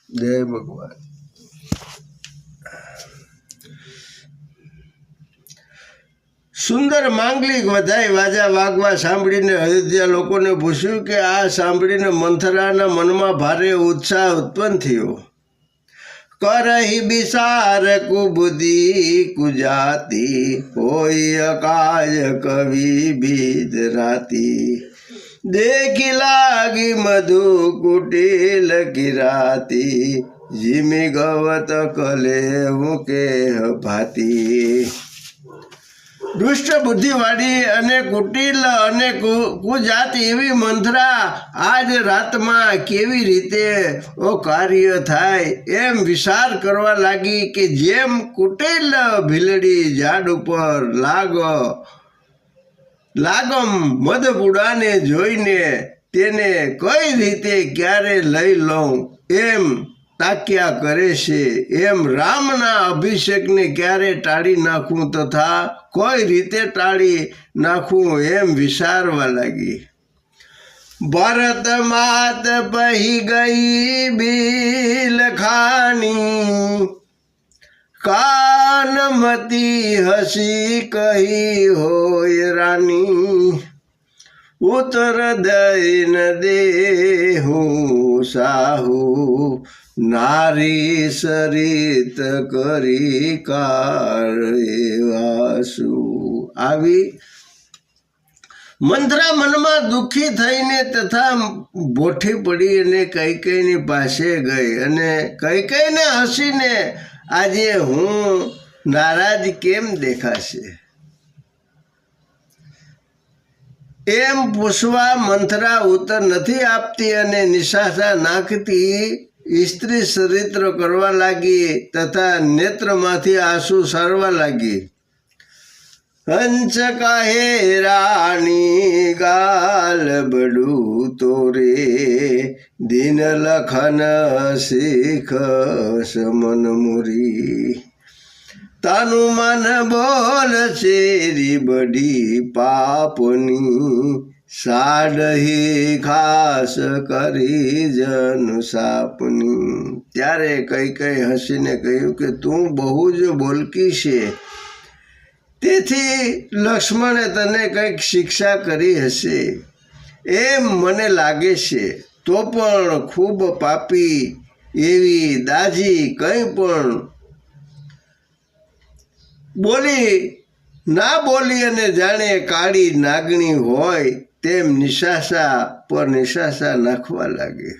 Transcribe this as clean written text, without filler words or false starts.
જય ભગવાન। સુંદર માંગલિક વધાઈ વાજા વાગવા સાંભળીને અયોધ્યા લોકોને પૂછ્યું કે આ સાંભળીને મંથરાના મનમાં ભારે ઉત્સાહ ઉત્પન્ન થયો। કરહી બિસાર કુબુદી કુજાતી હોય કાય કવિ બીજ રાતી देखी लागी मधु कुटिल किराती जिमी गवत कले के भाती। દુષ્ટ બુદ્ધિવાળી અને કુટિલ અને કુજાતિ એવી મંથરા આજ રાતમાં કેવી રીતે કાર્ય થાય એમ વિચાર કરવા લાગી કે જેમ કુટિલ ભીલડી ઝાડ ઉપર લાગમ મધપુડાને જોઈને તેને કઈ રીતે ક્યારે લઈ લઉં એમ તાક્યા કરે છે, એમ રામના અભિષેકને ક્યારે ટાળી નાખું તથા કોઈ રીતે ટાળી નાખું એમ વિચારવા લાગી। ભરત માત પહી ગઈ બિલખાની કાનમતી હસી કહી હોય રાની ઉત્તર દઈન દેહું સાહુ નારી સરિત કરી કાળવાસુ। આવી મંથરા મનમાં દુઃખી થઈને તથા બોઠી પડી અને કૈકેયીની પાસે ગઈ અને કૈકેયીને હસીને આજે હું નારાજ કેમ દેખાશે એમ પૂછવા મંથરા ઉત્તર નથી આપતી અને નિશાસા નાખતી સ્ત્રી ચરિત્ર કરવા લાગી તથા નેત્રમાંથી આંસુ સારવા લાગી। હંસ કહે રાણી ગાલ બડું તોરે દિન લખન શીખ સમન મુરી તાનુ મન બોલ શેરી બડી પાપની સાડહી ખાસ કરી જન સાપની। ત્યારે કઈ હસીને કહ્યું કે તું બહુ જ બોલકી છે, તેથી લક્ષ્મણે તને કંઈક શિક્ષા કરી હશે એમ મને લાગે છે, તો પણ ખૂબ પાપી એવી દાજી કંઈ પણ ના બોલી અને જાણે કાળી નાગણી હોય તેમ નિશાસા પર નિશાસા નાખવા લાગે।